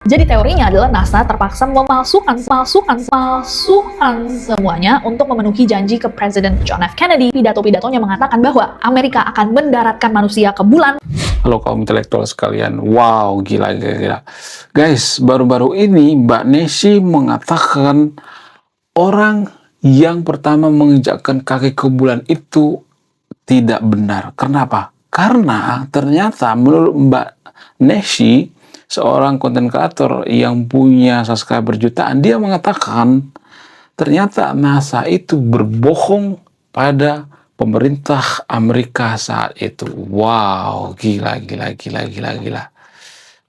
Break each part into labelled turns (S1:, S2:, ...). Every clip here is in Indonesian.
S1: Jadi teorinya adalah NASA terpaksa memalsukan semuanya untuk memenuhi janji ke Presiden John F. Kennedy. Pidato-pidatonya mengatakan bahwa Amerika akan mendaratkan manusia ke bulan.
S2: Halo kaum intelektual sekalian, wow, gila. Guys, baru-baru ini Mbak Nesy mengatakan orang yang pertama menginjakkan kaki ke bulan itu tidak benar. Kenapa? Karena ternyata menurut Mbak Nesy, seorang konten kreator yang punya subscriber jutaan, dia mengatakan ternyata NASA itu berbohong pada pemerintah Amerika saat itu. Wow, gila.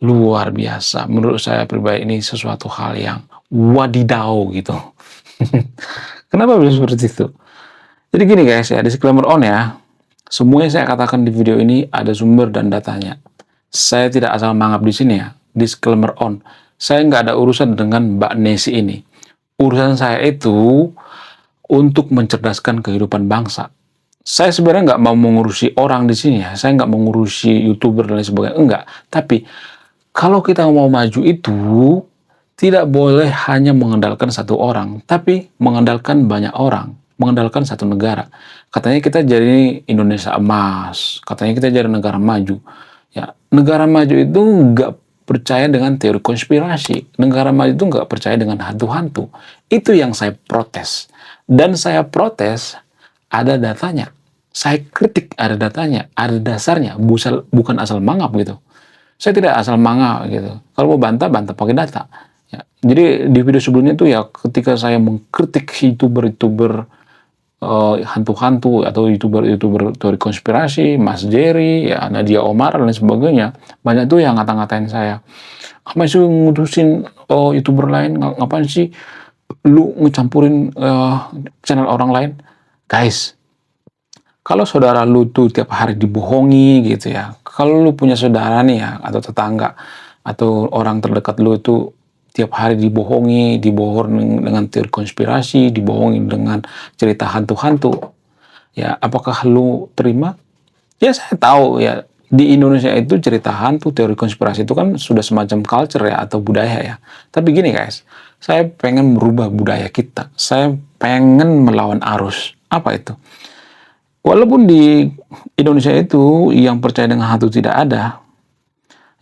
S2: Luar biasa. Menurut saya pribadi ini sesuatu hal yang wadidaw gitu. Kenapa bisa seperti itu? Jadi gini guys ya, disclaimer on ya. Semuanya saya katakan di video ini ada sumber dan datanya. Saya tidak asal mangap di sini ya. Disclaimer on. Saya nggak ada urusan dengan Mbak Nesy ini. Urusan saya itu untuk mencerdaskan kehidupan bangsa. Saya sebenarnya nggak mau mengurusi orang di sini ya. Saya nggak mengurusi YouTuber dan lain sebagainya. Enggak. Tapi kalau kita mau maju itu tidak boleh hanya mengandalkan satu orang, tapi mengandalkan banyak orang, mengandalkan satu negara. Katanya kita jadi Indonesia emas, katanya kita jadi negara maju. Ya, negara maju itu nggak percaya dengan teori konspirasi. Negara maju itu nggak percaya dengan hantu-hantu. Itu yang saya protes. Dan saya protes ada datanya. Saya kritik ada datanya, ada dasarnya, bukan asal mangap gitu. Saya tidak asal mangap gitu. Kalau mau bantah pakai data. Ya, jadi di video sebelumnya tuh ya ketika saya mengkritik youtuber hantu-hantu atau youtuber teori konspirasi, Mas Jerry, ya Nadia Omar dan sebagainya, banyak tuh yang ngata-ngatain saya. Apa sih ngurusin youtuber lain? Ngapain sih lu ngecampurin channel orang lain? Guys, kalau saudara lu tuh tiap hari dibohongi gitu ya, kalau lu punya saudara nih ya, atau tetangga, atau orang terdekat lu itu tiap hari dibohongi dengan teori konspirasi, dibohongi dengan cerita hantu-hantu, ya apakah lu terima? Ya saya tahu ya, di Indonesia itu cerita hantu, teori konspirasi itu kan sudah semacam culture ya, atau budaya ya. Tapi gini guys, saya pengen merubah budaya kita. Saya pengen melawan arus. Apa itu? Walaupun di Indonesia itu yang percaya dengan hantu tidak ada,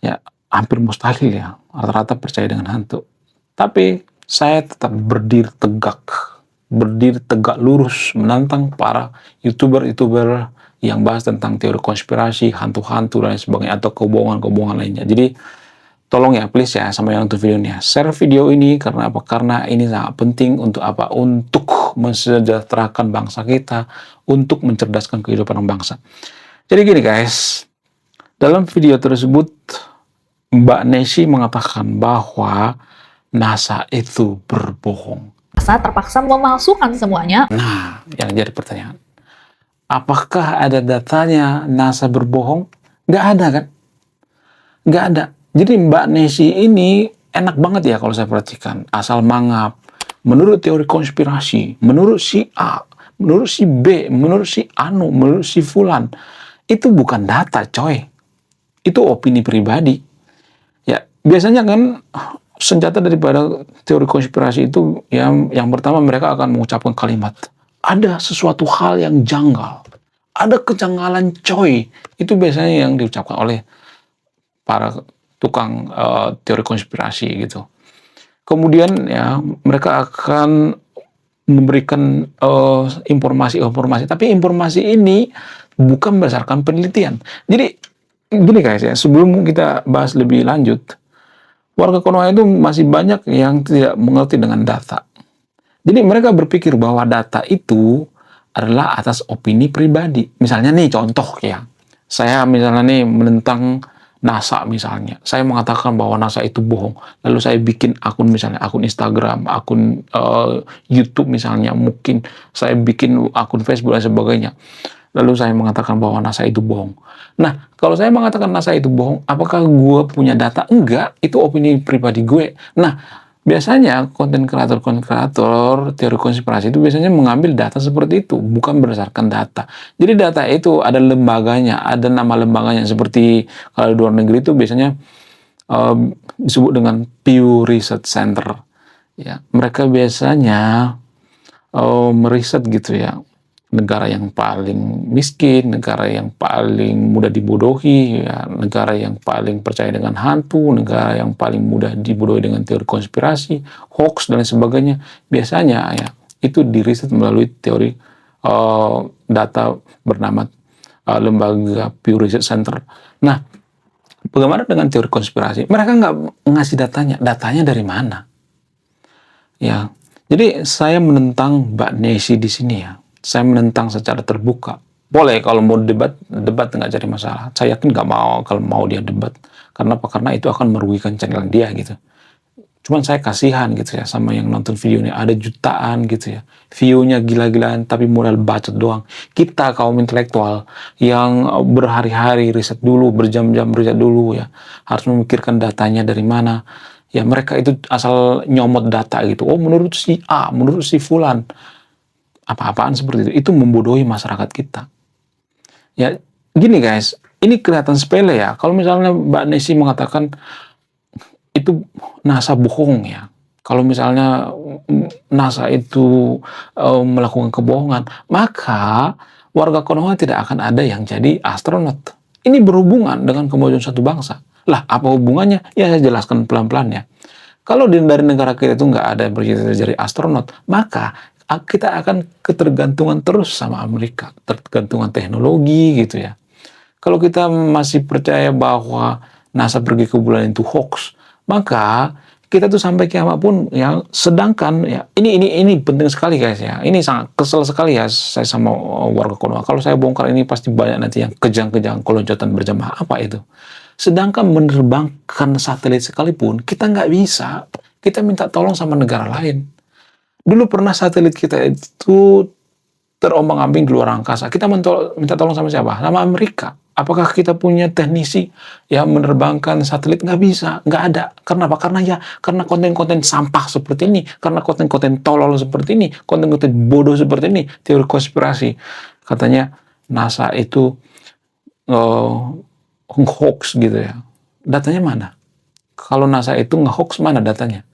S2: ya hampir mustahil ya, rata-rata percaya dengan hantu. Tapi saya tetap berdiri tegak lurus menantang para youtuber yang bahas tentang teori konspirasi, hantu-hantu dan sebagainya, atau kebohongan-kebohongan lainnya. Jadi tolong ya, please ya, sama yang nonton videonya, share video ini. Karena apa? Karena ini sangat penting untuk apa? Untuk mensejahterakan bangsa kita, untuk mencerdaskan kehidupan bangsa. Jadi gini guys, dalam video tersebut Mbak Nesy mengatakan bahwa NASA itu berbohong.
S1: NASA terpaksa memalsukan semuanya.
S2: Nah, yang jadi pertanyaan, apakah ada datanya NASA berbohong? Nggak ada kan? Nggak ada. Jadi Mbak Nesy ini enak banget ya kalau saya perhatikan. Asal mangap. Menurut teori konspirasi, menurut si A, menurut si B, menurut si Anu, menurut si Fulan. Itu bukan data coy. Itu opini pribadi. Ya, biasanya kan senjata daripada teori konspirasi itu yang pertama mereka akan mengucapkan kalimat, ada sesuatu hal yang janggal. Ada kejanggalan coy. Itu biasanya yang diucapkan oleh para tukang teori konspirasi gitu. Kemudian ya mereka akan memberikan informasi, tapi informasi ini bukan berdasarkan penelitian. Jadi gini guys ya, sebelum kita bahas lebih lanjut, warga Konoha itu masih banyak yang tidak mengerti dengan data. Jadi mereka berpikir bahwa data itu adalah atas opini pribadi. Misalnya nih contoh ya, saya misalnya nih menentang NASA misalnya. Saya mengatakan bahwa NASA itu bohong. Lalu saya bikin akun misalnya, akun Instagram, akun YouTube misalnya, mungkin saya bikin akun Facebook dan sebagainya. Lalu saya mengatakan bahwa NASA itu bohong. Nah, kalau saya mengatakan NASA itu bohong, apakah gue punya data? Enggak, itu opini pribadi gue. Nah, biasanya konten kreator teori konspirasi itu biasanya mengambil data seperti itu, bukan berdasarkan data. Jadi data itu ada lembaganya, ada nama lembaganya. Seperti kalau di luar negeri itu biasanya disebut dengan Pew Research Center. Ya, mereka biasanya meriset gitu ya, negara yang paling miskin, negara yang paling mudah dibodohi, ya, negara yang paling percaya dengan hantu, negara yang paling mudah dibodohi dengan teori konspirasi, hoax dan sebagainya. Biasanya ya itu diriset melalui teori data bernama lembaga Pew Research Center. Nah, bagaimana dengan teori konspirasi? Mereka nggak ngasih datanya. Datanya dari mana? Ya, jadi saya menentang Mbak Nessie di sini ya. Saya menentang secara terbuka. Boleh kalau mau debat, debat nggak jadi masalah. Saya yakin nggak mau kalau mau dia debat. Karena apa? Karena itu akan merugikan channel dia gitu. Cuman saya kasihan gitu ya sama yang nonton videonya. Ada jutaan gitu ya. View-nya gila-gilaan tapi modal bacot doang. Kita kaum intelektual yang berhari-hari riset dulu, berjam-jam riset dulu ya. Harus memikirkan datanya dari mana. Ya mereka itu asal nyomot data gitu. Oh menurut si A, menurut si Fulan. Apa-apaan seperti itu. Itu membodohi masyarakat kita. Ya gini guys, ini kelihatan sepele ya. Kalau misalnya Mbak Nessie mengatakan itu NASA bohong ya. Kalau misalnya NASA itu melakukan kebohongan, maka warga Konoha tidak akan ada yang jadi astronot. Ini berhubungan dengan kemajuan satu bangsa. Lah, apa hubungannya? Ya, saya jelaskan pelan-pelan ya. Kalau dari negara kita itu nggak ada yang bercita-cita jadi astronot, maka kita akan ketergantungan terus sama Amerika. Tergantungan teknologi gitu ya. Kalau kita masih percaya bahwa NASA pergi ke bulan itu hoax, maka kita tuh sampai kiamat pun ya, sedangkan ya ini penting sekali guys ya. Ini sangat kesel sekali ya saya sama warga Konoha. Kalau saya bongkar ini pasti banyak nanti yang kejang-kejang keloncotan berjamaah apa itu. Sedangkan menerbangkan satelit sekalipun kita nggak bisa. Kita minta tolong sama negara lain. Dulu pernah satelit kita itu terombang-ambing di luar angkasa. Kita minta tolong sama siapa? Sama Amerika. Apakah kita punya teknisi yang menerbangkan satelit? Nggak bisa, nggak ada. Karena apa? Karena konten-konten sampah seperti ini, karena konten-konten tolol seperti ini, konten-konten bodoh seperti ini, teori konspirasi. Katanya NASA itu hoax gitu ya. Datanya mana? Kalau NASA itu nge-hoax, mana datanya?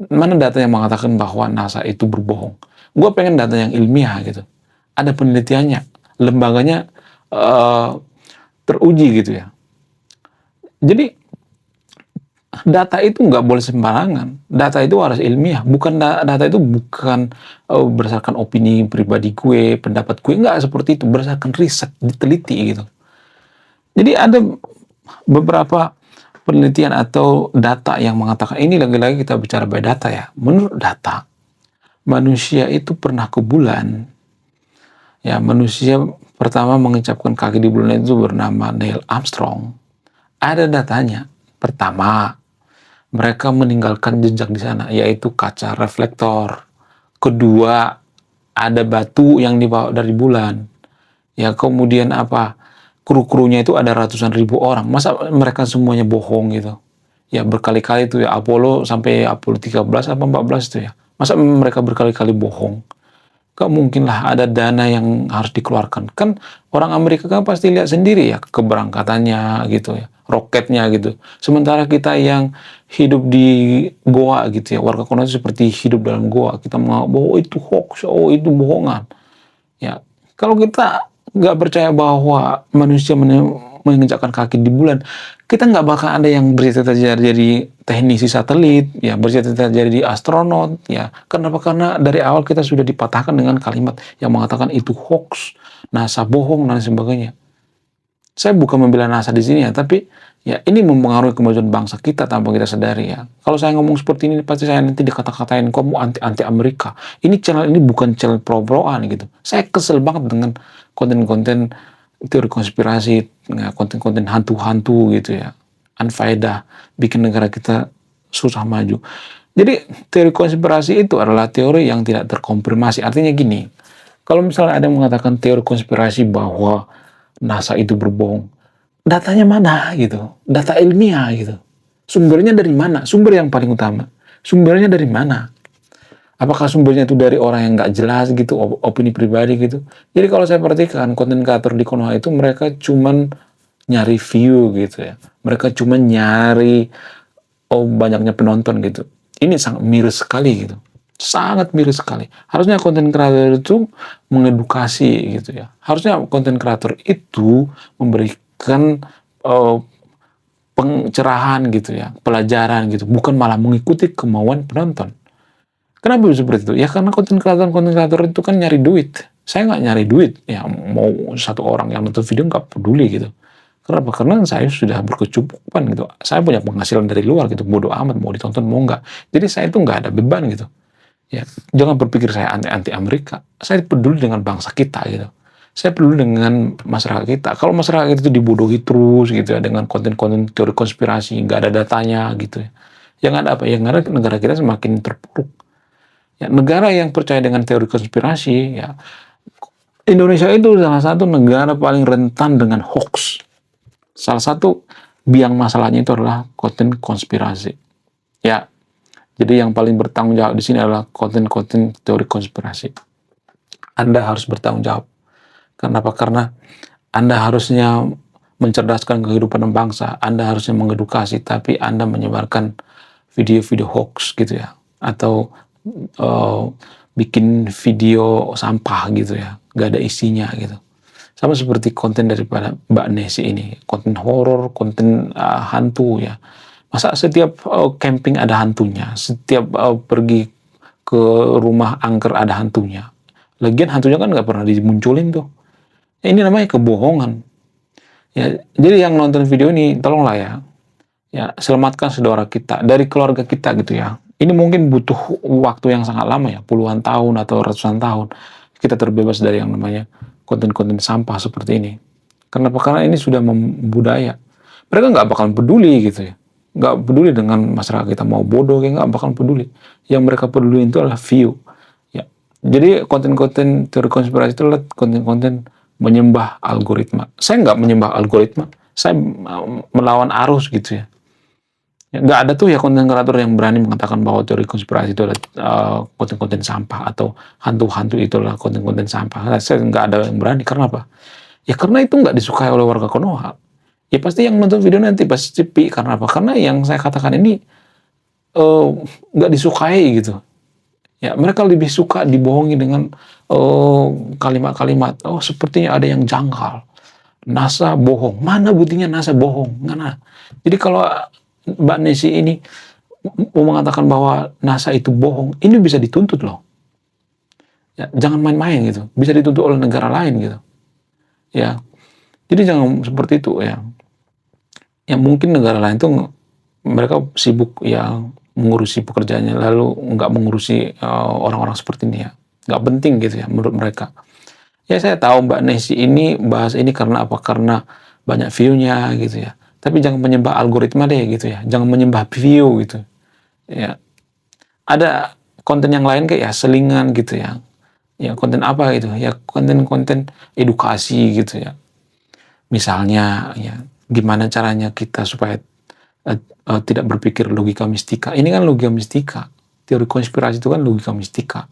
S2: Mana data yang mengatakan bahwa NASA itu berbohong? Gue pengen data yang ilmiah gitu. Ada penelitiannya, lembaganya teruji gitu ya. Jadi data itu nggak boleh sembarangan. Data itu harus ilmiah. Data itu bukan berdasarkan opini pribadi gue, pendapat gue, nggak seperti itu. Berdasarkan riset, diteliti gitu. Jadi ada beberapa penelitian atau data yang mengatakan, ini lagi-lagi kita bicara by data ya. Menurut data, manusia itu pernah ke bulan. Ya, manusia pertama menginjapkan kaki di bulan itu bernama Neil Armstrong. Ada datanya. Pertama, mereka meninggalkan jejak di sana, yaitu kaca reflektor. Kedua, ada batu yang dibawa dari bulan. Ya, kemudian apa? Kru-krunya itu ada ratusan ribu orang. Masa mereka semuanya bohong gitu? Ya berkali-kali itu ya, Apollo sampai Apollo 13 atau 14 itu ya. Masa mereka berkali-kali bohong? Gak mungkin lah ada dana yang harus dikeluarkan. Kan orang Amerika kan pasti lihat sendiri ya keberangkatannya gitu ya, roketnya gitu. Sementara kita yang hidup di goa gitu ya, warga Konoha seperti hidup dalam goa. Kita mau bahwa itu hoax, oh itu bohongan. Ya, kalau kita nggak percaya bahwa manusia menginjakkan kaki di bulan, kita nggak bakal ada yang bercita-cita jadi teknisi satelit, ya bercita-cita jadi astronot, ya. Kenapa? Karena dari awal kita sudah dipatahkan dengan kalimat yang mengatakan itu hoax, NASA bohong dan sebagainya. Saya bukan membela NASA di sini ya, tapi ya ini mempengaruhi kemajuan bangsa kita tanpa kita sadari ya. Kalau saya ngomong seperti ini, pasti saya nanti dikata-katain kamu anti Amerika. Ini channel ini bukan channel pro-proan gitu. Saya kesel banget dengan konten-konten teori konspirasi, ya, konten-konten hantu-hantu gitu ya, unfaedah, bikin negara kita susah maju. Jadi teori konspirasi itu adalah teori yang tidak terkonfirmasi. Artinya gini, kalau misalnya ada yang mengatakan teori konspirasi bahwa NASA itu berbohong, datanya mana gitu, data ilmiah gitu. Sumbernya dari mana? Sumber yang paling utama. Sumbernya dari mana? Apakah sumbernya itu dari orang yang nggak jelas gitu, opini pribadi gitu. Jadi kalau saya perhatikan konten kreator di Konoha itu mereka cuman nyari view gitu ya. Mereka cuma nyari banyaknya penonton gitu. Ini sangat miris sekali gitu. Sangat miris sekali. Harusnya konten kreator itu mengedukasi gitu ya. Harusnya konten kreator itu memberikan eh, pencerahan gitu ya, pelajaran gitu, bukan malah mengikuti kemauan penonton. Kenapa bisa seperti itu? Ya karena konten kreator itu kan nyari duit. Saya nggak nyari duit. Ya mau satu orang yang nonton video nggak peduli gitu. Kenapa? Karena saya sudah berkecukupan gitu. Saya punya penghasilan dari luar gitu. Bodoh amat mau ditonton mau nggak. Jadi saya itu nggak ada beban gitu. Ya, jangan berpikir saya anti Amerika. Saya peduli dengan bangsa kita gitu. Saya peduli dengan masyarakat kita. Kalau masyarakat itu dibodohi terus gitu ya dengan konten-konten teori konspirasi, nggak ada datanya gitu ya. Yang ada apa? Yang ada negara kita semakin terpuruk. Ya, negara yang percaya dengan teori konspirasi, ya Indonesia itu salah satu negara paling rentan dengan hoax. Salah satu biang masalahnya itu adalah konten konspirasi. Ya, jadi yang paling bertanggung jawab di sini adalah konten-konten teori konspirasi. Anda harus bertanggung jawab. Kenapa? Karena Anda harusnya mencerdaskan kehidupan bangsa. Anda harusnya mengedukasi, tapi Anda menyebarkan video-video hoax gitu ya. Atau bikin video sampah gitu ya. Gak ada isinya gitu. Sama seperti konten daripada Mbak Nesi ini. Konten horor, konten hantu ya. Masa setiap camping ada hantunya, setiap pergi ke rumah angker ada hantunya. Lagian hantunya kan nggak pernah dimunculin tuh. Ya, ini namanya kebohongan. Ya, jadi yang nonton video ini tolonglah ya selamatkan saudara kita dari keluarga kita gitu ya. Ini mungkin butuh waktu yang sangat lama ya, puluhan tahun atau ratusan tahun kita terbebas dari yang namanya konten-konten sampah seperti ini. Kenapa? Karena ini sudah membudaya. Mereka nggak bakal peduli gitu ya. Nggak peduli dengan masyarakat kita mau bodoh, kayak nggak bakal peduli. Yang mereka peduli itu adalah view. Ya. Jadi konten-konten teori konspirasi itu adalah konten-konten menyembah algoritma. Saya nggak menyembah algoritma, saya melawan arus gitu ya. Ya, nggak ada tuh ya konten kreator yang berani mengatakan bahwa teori konspirasi itu adalah konten-konten sampah atau hantu-hantu itu adalah konten-konten sampah. Saya nggak ada yang berani. Karena apa? Ya karena itu nggak disukai oleh warga Konoha. Ya pasti yang nonton video nanti pasti sepi. Karena apa? Karena yang saya katakan ini nggak disukai gitu. Ya mereka lebih suka dibohongi dengan kalimat-kalimat. Oh sepertinya ada yang janggal. NASA bohong. Mana buktinya NASA bohong? Mana? Jadi kalau Mbak Nesi ini mau mengatakan bahwa NASA itu bohong, ini bisa dituntut loh. Ya, jangan main-main gitu. Bisa dituntut oleh negara lain gitu. Ya, jadi jangan seperti itu ya. Yang mungkin negara lain tuh mereka sibuk ya mengurusi pekerjaannya, lalu nggak mengurusi orang-orang seperti ini ya. Nggak penting gitu ya menurut mereka. Ya saya tahu Mbak Nesi ini bahas ini karena apa? Karena banyak view-nya gitu ya. Tapi jangan menyembah algoritma deh gitu ya. Jangan menyembah view gitu. Ya. Ada konten yang lain kayak ya selingan gitu ya. Ya konten apa gitu? Ya konten-konten edukasi gitu ya. Misalnya ya gimana caranya kita supaya tidak berpikir logika mistika. Ini kan logika mistika. Teori konspirasi itu kan logika mistika.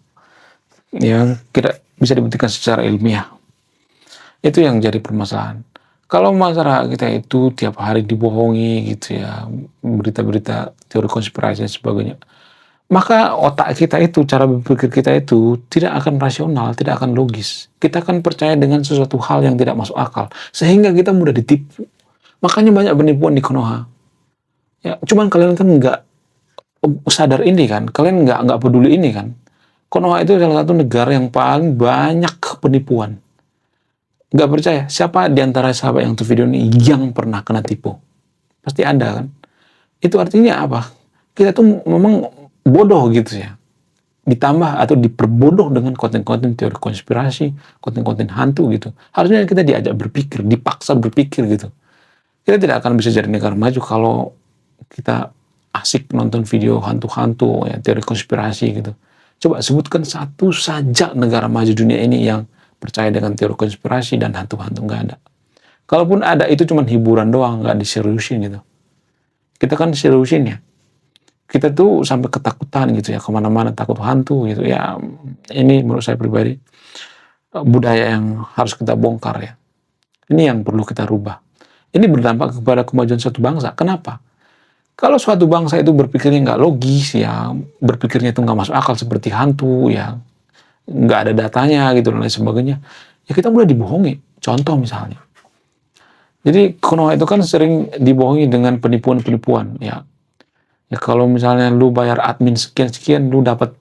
S2: Yang tidak bisa dibuktikan secara ilmiah. Itu yang jadi permasalahan. Kalau masyarakat kita itu tiap hari dibohongi gitu ya, berita-berita teori konspirasi dan sebagainya, maka otak kita itu, cara berpikir kita itu tidak akan rasional, tidak akan logis. Kita akan percaya dengan sesuatu hal yang tidak masuk akal, sehingga kita mudah ditipu. Makanya banyak penipuan di Konoha. Ya, cuman kalian kan nggak sadar ini kan, kalian nggak peduli ini kan. Konoha itu salah satu negara yang paling banyak penipuan. Nggak percaya, siapa di antara sahabat yang nonton video ini yang pernah kena tipu? Pasti ada kan? Itu artinya apa? Kita tuh memang bodoh gitu ya. Ditambah atau diperbodoh dengan konten-konten teori konspirasi, konten-konten hantu gitu. Harusnya kita diajak berpikir, dipaksa berpikir gitu. Kita tidak akan bisa jadi negara maju kalau kita asik nonton video hantu-hantu, ya, teori konspirasi gitu. Coba sebutkan satu saja negara maju dunia ini yang percaya dengan teori konspirasi dan hantu-hantu, nggak ada. Kalaupun ada itu cuma hiburan doang, nggak diseriusin gitu. Kita kan seriusin ya. Kita tuh sampai ketakutan gitu ya, kemana-mana takut hantu gitu ya. Ini menurut saya pribadi budaya yang harus kita bongkar ya. Ini yang perlu kita rubah. Ini berdampak kepada kemajuan suatu bangsa. Kenapa? Kalau suatu bangsa itu berpikirnya nggak logis, ya berpikirnya itu nggak masuk akal seperti hantu, ya nggak ada datanya gitu dan lain sebagainya, ya kita mulai dibohongi. Contoh misalnya, jadi Konoha itu kan sering dibohongi dengan penipuan-penipuan, ya. Ya kalau misalnya lu bayar admin sekian-sekian, lu dapat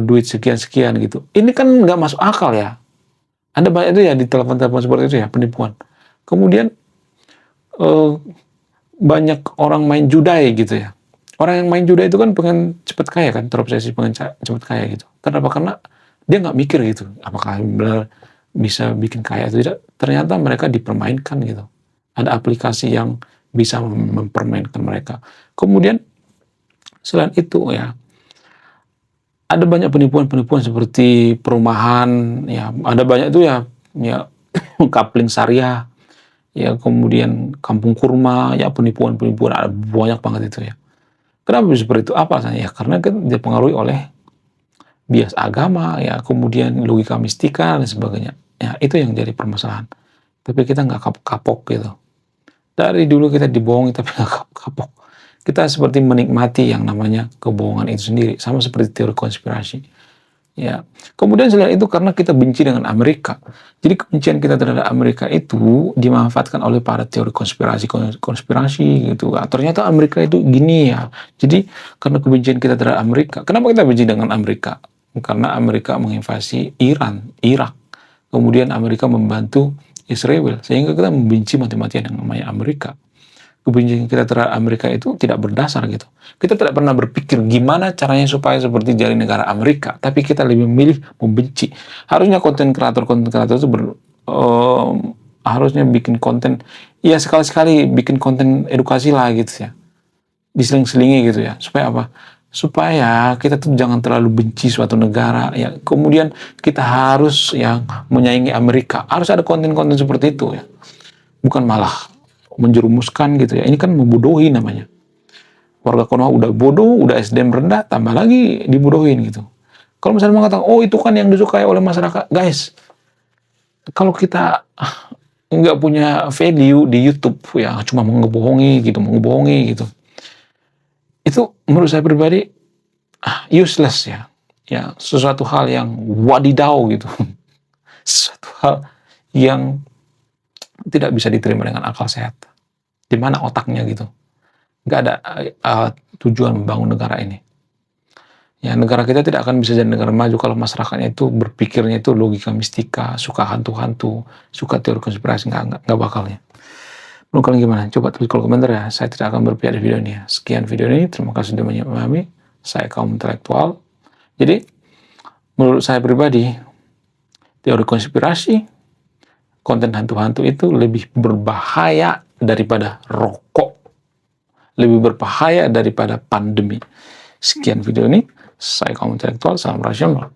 S2: duit sekian-sekian gitu. Ini kan nggak masuk akal ya. Anda banyak itu ya di telepon-telepon seperti itu ya, penipuan. Kemudian eh, banyak orang main judai gitu ya. Orang yang main judai itu kan pengen cepet kaya kan, terobsesi pengen cepet kaya gitu. Kenapa? Karena dia nggak mikir gitu, apakah benar bisa bikin kaya atau tidak. Ternyata mereka dipermainkan gitu. Ada aplikasi yang bisa mempermainkan mereka. Kemudian selain itu ya, ada banyak penipuan-penipuan seperti perumahan, ya ada banyak itu ya, ya coupling syariah, ya kemudian kampung kurma, ya penipuan-penipuan ada banyak banget itu ya. Kenapa bisa seperti itu? Apa alasannya? Ya karena kan dipengaruhi oleh bias agama, ya kemudian logika mistika dan sebagainya. Ya itu yang jadi permasalahan. Tapi kita nggak kapok-kapok gitu. Dari dulu kita dibohongi tapi nggak kapok-kapok. Kita seperti menikmati yang namanya kebohongan itu sendiri, sama seperti teori konspirasi. Ya, kemudian selain itu karena kita benci dengan Amerika. Jadi kebencian kita terhadap Amerika itu dimanfaatkan oleh para teori konspirasi gitu. Ah, ternyata Amerika itu gini ya. Jadi karena kebencian kita terhadap Amerika, kenapa kita benci dengan Amerika? Karena Amerika menginvasi Iran, Irak. Kemudian Amerika membantu Israel, sehingga kita membenci mati-matian yang namanya Amerika. Kebencian kita terhadap Amerika itu tidak berdasar gitu. Kita tidak pernah berpikir gimana caranya supaya seperti jadi negara Amerika, tapi kita lebih memilih membenci. Harusnya konten kreator itu harusnya bikin konten, ya sekali-sekali bikin konten edukasi lah gitu ya, diseling-selingi gitu ya, supaya apa? Supaya kita tuh jangan terlalu benci suatu negara ya. Kemudian kita harus yang menyaingi Amerika, harus ada konten-konten seperti itu ya, bukan malah menjerumuskan gitu ya. Ini kan membodohi namanya. Warga Konoha udah bodoh, udah SDM rendah, tambah lagi dibodohin gitu. Kalau misalnya mengatakan, oh itu kan yang disukai oleh masyarakat. Guys, kalau kita nggak punya value di YouTube, ya cuma mengebohongi gitu. Itu menurut saya pribadi, useless ya. Ya, sesuatu hal yang wadidau gitu. Sesuatu hal yang tidak bisa diterima dengan akal sehat. Di mana otaknya gitu? Nggak ada tujuan membangun negara ini. Ya, negara kita tidak akan bisa jadi negara maju kalau masyarakatnya itu berpikirnya itu logika mistika, suka hantu-hantu, suka teori konspirasi, nggak bakalnya. Menurut kalian gimana? Coba tulis kolom komentar ya. Saya tidak akan berpihak di video ini ya. Sekian video ini. Terima kasih sudah memahami. Saya kaum intelektual. Jadi, menurut saya pribadi, teori konspirasi, konten hantu-hantu itu lebih berbahaya daripada rokok. Lebih berbahaya daripada pandemi. Sekian video ini. Saya kaum intelektual. Salam rasional.